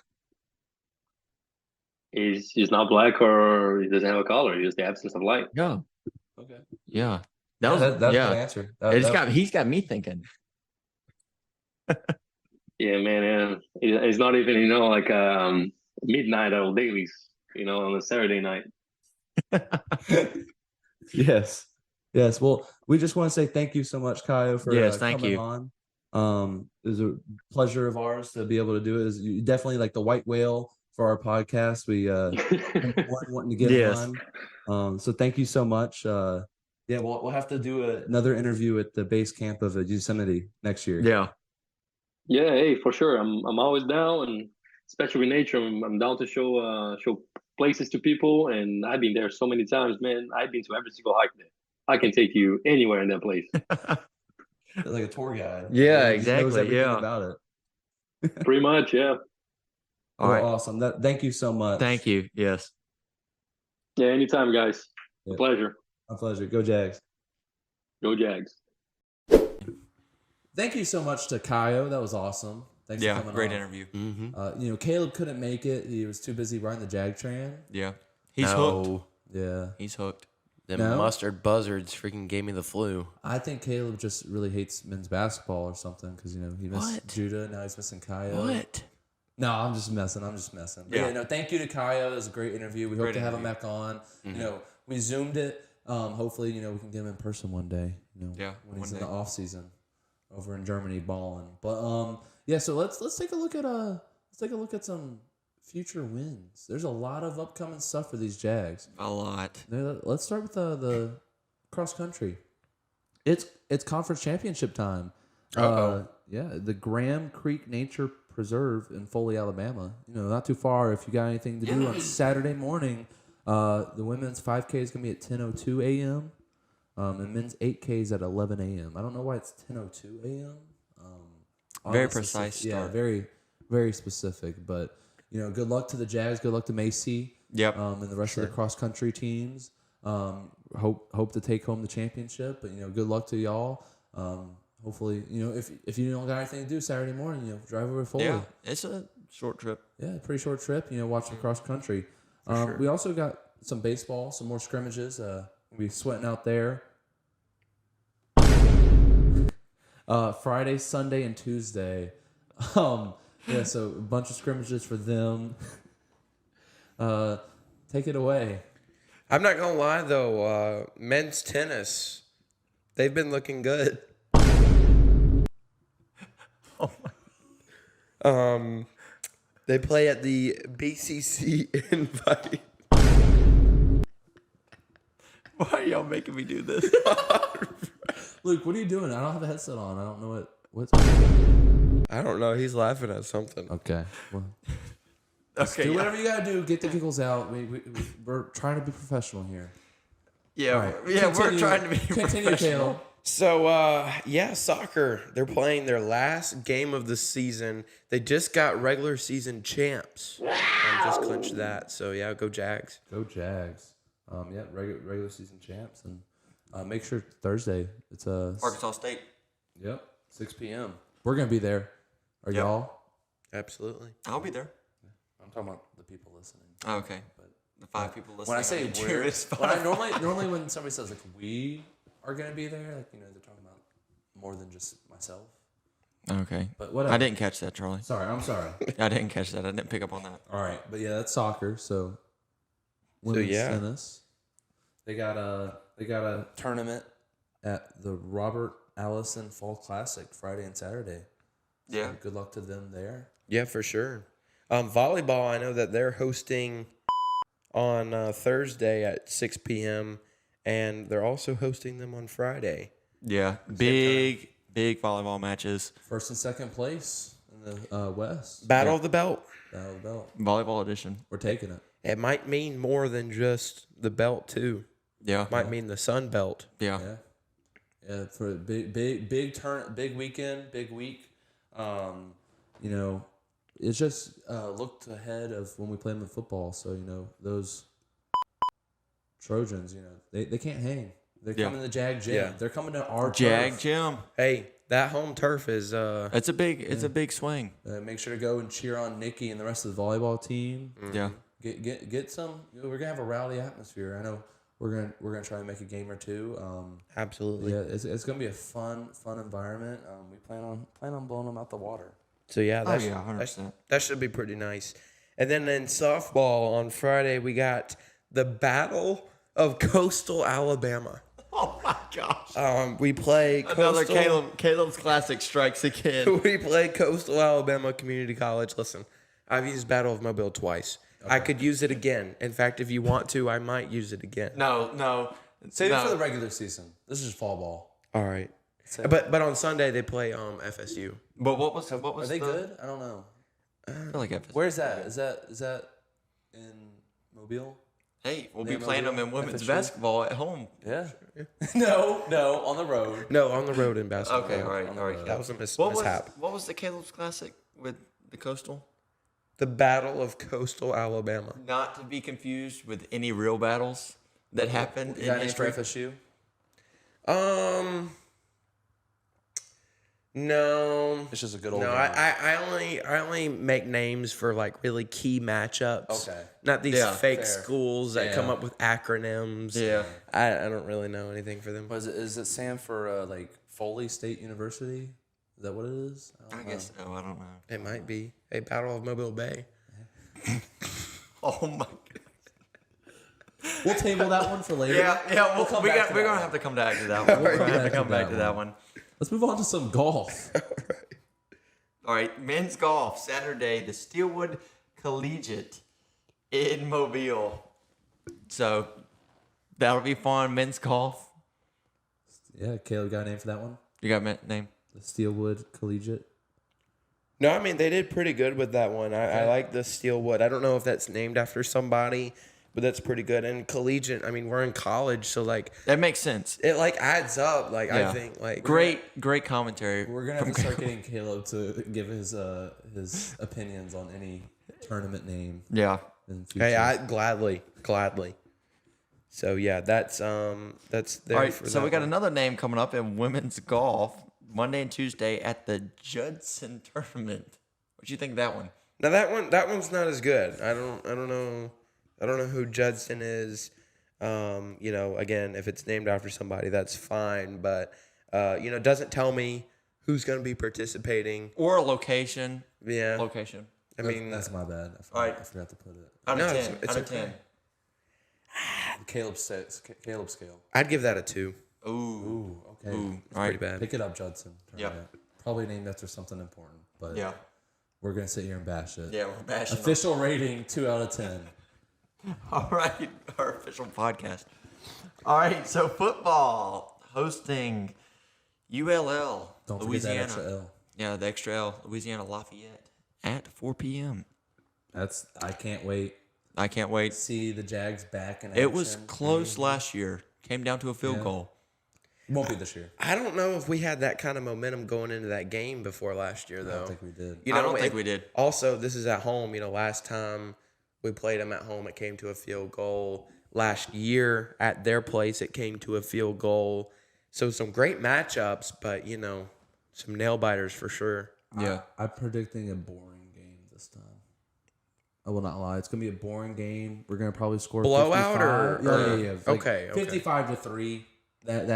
It's not black or it doesn't have a color. It's just the absence of light. Yeah. Okay. Yeah. That's a good answer. He's got me thinking. Yeah, man. And it's not even like midnight or dailies. On a Saturday night. Yes. Well, we just want to say thank you so much, Kayo, for Yes, thank coming you. on. It was a pleasure of ours to be able to do it. It was definitely like the white whale for our podcast. We wanting to get Yes. on. So thank you so much. Yeah, we'll have to do another interview at the base camp of Yosemite next year. Yeah. Yeah, hey, for sure. I'm always down, and especially with nature, I'm down to show places to people. And I've been there so many times, man. I've been to every single hike there. I can take you anywhere in that place. Like a tour guide. Yeah, He just knows exactly, everything yeah. about it. Pretty much, yeah. All Well, right. awesome. Thank you so much. Thank you. Yes. Yeah, anytime, guys. Yeah. A pleasure. My pleasure. Go Jags. Go Jags. Thank you so much to Kayo. That was awesome. Thanks for Yeah, coming great on. interview. Caleb couldn't make it. He was too busy riding the Jag train. Yeah. He's hooked. Yeah. He's hooked. Them No? mustard buzzards freaking gave me the flu. I think Caleb just really hates men's basketball or something because, he missed What? Judah. Now he's missing Kayo. What? No, I'm just messing. But Yeah. thank you to Kayo. It was a great interview. We hope Great to have him interview. back on. We Zoomed it. Hopefully, we can get him in person one day. Yeah, when he's one in day. the off season over in Germany balling. But yeah. So let's take a look at some future wins. There's a lot of upcoming stuff for these Jags. A lot. Let's start with the cross country. It's conference championship time. Yeah, the Graham Creek Nature Preserve in Foley, Alabama. Not too far. If you got anything to do on Saturday morning, the women's 5K is gonna be at 10:02 a.m. And men's 8K is at 11 a.m. I don't know why it's 10:02 a.m. Very Honestly, precise Yeah, start. very, very specific. But good luck to the Jags. Good luck to Macy. Yep. And the rest of the cross country teams. Hope to take home the championship. But good luck to y'all. Hopefully, if you don't got anything to do Saturday morning, drive over to Foley. Yeah. It's a short trip. Yeah, pretty short trip. Watch some cross country. We also got some baseball, some more scrimmages. We'll be sweating out there. Friday, Sunday, and Tuesday. Yeah, so a bunch of scrimmages for them. Take it away. I'm not gonna lie though, men's tennis, they've been looking good. They play at the BCC Invite. Why are y'all making me do this? Luke, what are you doing? I don't have a headset on. I don't know what's. I don't know. He's laughing at something. Okay. Well, Okay. do Yeah. whatever you gotta do. Get the giggles out. We're trying to be professional here. Yeah. All right. Yeah. We're Continue- trying to be Continue, professional. Caleb. So, soccer. They're playing their last game of the season. They just got regular season champs. Just clinched that. So, yeah, go Jags. Go Jags. Yeah, regular season champs, and make sure Thursday. It's Arkansas State. Yep, 6 p.m. We're gonna be there. Are Yep. y'all? Absolutely. I'll be there. I'm talking about the people listening. Oh, okay. The 5 people listening. When I say on the we're, is when I five. normally when somebody says like we are gonna be there, like they're talking about more than just myself. Okay. But whatever. I didn't catch that, Charlie. I'm sorry. I didn't catch that. I didn't pick up on that. All right, but yeah, that's soccer. So women's yeah. tennis. They got a tournament at the Robert Allison Fall Classic Friday and Saturday. So Yeah. good luck to them there. Yeah, for sure. Volleyball, I know that they're hosting on Thursday at 6 p.m. and they're also hosting them on Friday. Yeah. Big volleyball matches. First and second place in the West. Battle of the Belt. Battle of the Belt. Volleyball edition. We're taking it. It might mean more than just the belt, too. Yeah. Might mean the Sun Belt. Yeah. Yeah. Yeah, for a big turn, big weekend, big week. It's just looked ahead of when we play them in football. So, those Trojans, they can't hang. They're Yeah. coming to the Jag Gym. Yeah. They're coming to our Jag turf. Gym. Hey, that home turf is It's a big swing. Make sure to go and cheer on Nikki and the rest of the volleyball team. Yeah. Get some. We're gonna have a rowdy atmosphere. I know we're gonna try and make a game or two. absolutely. Yeah, it's gonna be a fun environment. We plan on blowing them out the water. So yeah, Oh, yeah, 100%. that should be pretty nice. And then in softball on Friday we got the Battle of Coastal Alabama. Oh my gosh. We play Another Coastal. Caleb's Classic strikes again. We play Coastal Alabama Community College. Listen, I've used Battle of Mobile twice. I could use it again. In fact, if you want to, I might use it again. No. Save it for the regular season. This is fall ball. All right. But on Sunday they play FSU. But what was Are they good? I don't know. I feel like FSU. Where's that? Is that in Mobile? Hey, we'll They be playing Mobile? them in women's FSU? basketball at home. Yeah. No, on the road. No, on the road in basketball. Okay, all right. That was a What mishap. was the Caleb's Classic with the Coastal? The Battle of Coastal Alabama. Not to be confused with any real battles that happened Is in that named for history. FSU? No. It's just a good old No, game. I only make names for like really key matchups. Okay. Not these Yeah, fake fair. schools that Yeah. come up with acronyms. Yeah. I don't really know anything for them. Is it stand for like Foley State University? Is that what it is? I guess so. I don't know. It might be a Battle of Mobile Bay. Oh my god. We'll table that one for later. Yeah. We'll come we're back to gonna that have to come back to that one. We're gonna have to come back to that one. Let's move on to some golf. All right, men's golf Saturday, the Steelwood Collegiate in Mobile. So that'll be fun. Men's golf. Yeah, Caleb got a name for that one. You got a name? The Steelwood Collegiate. No, I mean, they did pretty good with that one. I like the Steelwood. I don't know if that's named after somebody, but that's pretty good. And collegiate, I mean, we're in college, so like That makes sense. it like adds up. Like Yeah. I think like Great commentary. We're gonna have to start getting Caleb to give his opinions on any tournament name Yeah. in the future. Hey, I gladly. So yeah, that's there. All right, for so that we got one. another name coming up in women's golf Monday and Tuesday at the Judson Tournament. What do you think of that one? Now that one's not as good. I don't know who Judson is. Again, if it's named after somebody, that's fine. But it doesn't tell me who's going to be participating. Or a location. Yeah, Location. I mean, That's my bad. All right. I forgot to put it. Out of No, 10. it's Out of okay. 10. Caleb scale. I'd give that a 2. Ooh. Ooh, okay. Ooh. It's All pretty right. bad. Pick it up, Judson. Yep. Probably named after something important, but Yeah. we're gonna sit here and bash it. Yeah, we're bashing them. Official rating 2 out of 10. All right, our official podcast. All right, so football hosting ULL, Don't forget Louisiana. that extra L. Yeah, the extra L, Louisiana Lafayette at 4 p.m. I can't wait I can't wait. to see the Jags back in action. It was close last year. Came down to a field Yeah. goal. Won't be this year. I don't know if we had that kind of momentum going into that game before last year, though. I don't think we did. You I know, don't think we did. Also, this is at home. Last time we played them at home, it came to a field goal. Last year at their place, it came to a field goal. So some great matchups, but some nail biters for sure. Yeah. I'm predicting a boring game this time. I will not lie. It's gonna be a boring game. We're gonna probably score Blowout 55. or- yeah. okay. 55-3. That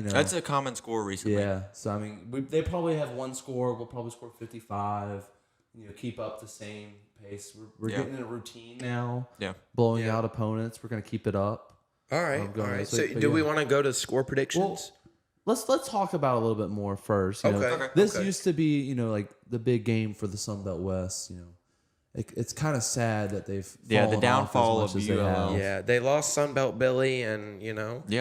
That's a common score recently. Yeah. So I mean, they probably have one score. We'll probably score 55. Keep up the same pace. We're Yeah. getting in a routine now. Yeah. Blowing Yeah. out opponents. We're gonna keep it up. All right, I'm all going right. this So week, but do we yeah. want to go to score predictions? Let's talk about it a little bit more first. Okay. Okay. This okay. used to be, like the big game for the Sun Belt West. It's kind of sad that they've Yeah, the fallen off downfall as much of as they ULL. have. Yeah, they lost Sunbelt Billy, and Yeah,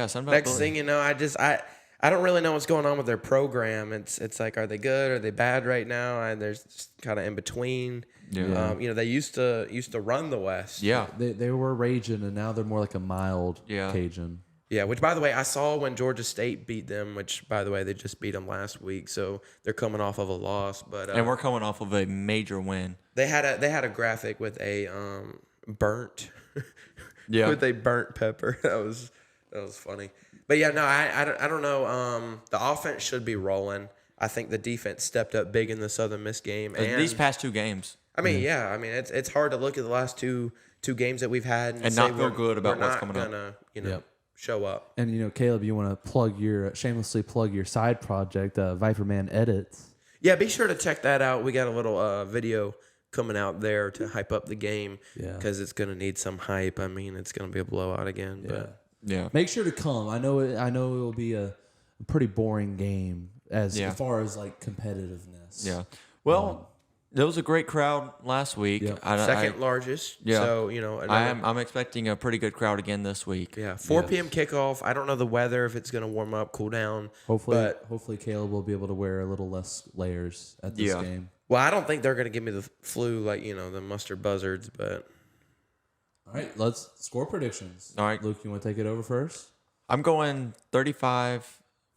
Sunbelt next Billy. thing you know, I don't really know what's going on with their program. It's like, are they good? Are they bad right now? And there's just kind of in between. Yeah. They used to run the West. Yeah. They were raging, and now they're more like a mild Yeah. Cajun. Yeah, which, by the way, I saw when Georgia State beat them, which, by the way, they just beat them last week, so they're coming off of a loss. But And we're coming off of a major win. they had a graphic with a burnt Yeah. with a burnt pepper. That was funny. But yeah, no, I don't know. The offense should be rolling. I think the defense stepped up big in the Southern Miss game. And These past 2 games. I mean, it's hard to look at the last two games that we've had and not say feel good about we're what's not coming up. gonna, Yep. show up. And Caleb, you want to shamelessly plug your side project, Viperman Edits. Yeah, be sure to check that out. We got a little video coming out there to hype up the game Yeah. because it's gonna need some hype. I mean, it's gonna be a blowout again. Yeah. Yeah. Make sure to come. I know it will be a pretty boring game as far as like competitiveness. Yeah. Well, there was a great crowd last week. Yep. Second largest. Yeah. So, I'm expecting a pretty good crowd again this week. Yeah, 4 p.m. kickoff. I don't know the weather, if it's going to warm up, cool down. Hopefully Caleb will be able to wear a little less layers at this game. Well, I don't think they're going to give me the flu like, the mustard buzzards, but. All right, let's score predictions. All right. Luke, you want to take it over first? I'm going 35-14.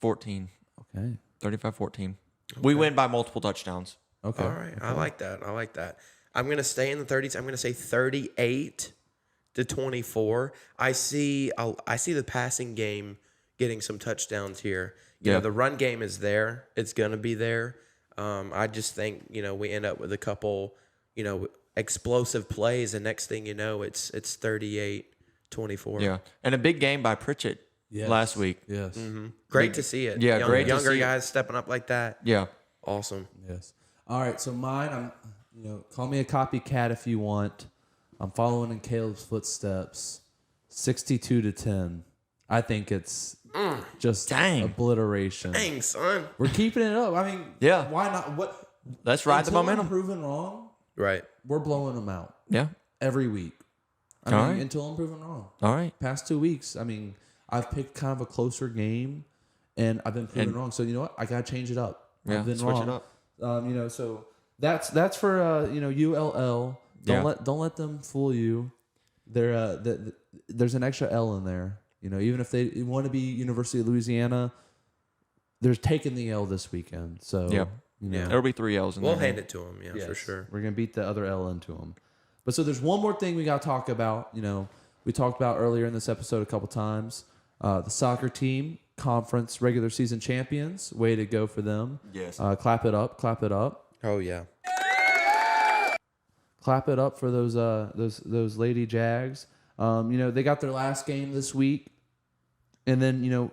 Okay. 35-14. We win by multiple touchdowns. Okay. All right. I like that. I'm going to stay in the 30s. I'm going to say 38-24. I see the passing game getting some touchdowns here. You know, the run game is there. It's going to be there. I just think, we end up with a couple, explosive plays, and next thing you know, it's 38-24. Yeah. And a big game by Pritchett last week. Yes. Mm-hmm. Great to see it. Yeah, great to Younger see guys stepping up like that. Yeah. Awesome. Yes. All right, so mine, call me a copycat if you want. I'm following in Caleb's footsteps. 62-10. I think it's just obliteration. Dang, son. We're keeping it up. I mean, why not? What? Let's ride the momentum. Until I'm proven wrong, Right. we're blowing them out. Yeah. Every week. Until I'm proven wrong. All right. Past 2 weeks, I've picked kind of a closer game, and I've been proven wrong. So you know what? I gotta change it up. Yeah, I've been switch wrong. it up. So that's for ULL. Don't let them fool you. There's an extra L in there. Even if they want to be University of Louisiana, they're taking the L this weekend. So there'll be 3 L's in there. We'll hand it to them, for sure. We're gonna beat the other L into them. But so there's one more thing we got to talk about. We talked about earlier in this episode a couple times. The soccer team, conference regular season champions. Way to go for them. Yes. Clap it up. Clap it up. Oh, yeah. Clap it up for those Lady Jags. They got their last game this week, and then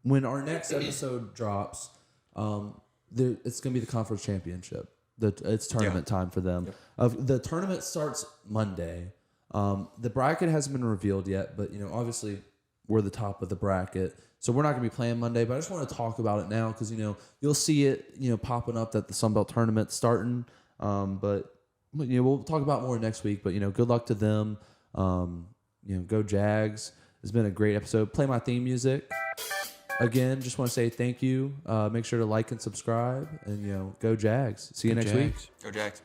when our next episode drops, it's gonna be the conference championship. It's tournament time for them. The tournament starts Monday. The bracket hasn't been revealed yet, but obviously we're the top of the bracket, so we're not gonna be playing Monday. But I just want to talk about it now because you'll see it popping up that the Sun Belt tournament's starting. But we'll talk about more next week. But good luck to them. Go Jags. It's been a great episode. Play my theme music. Again, just want to say thank you. Make sure to like and subscribe, and go Jags. See you next week. Go Jags.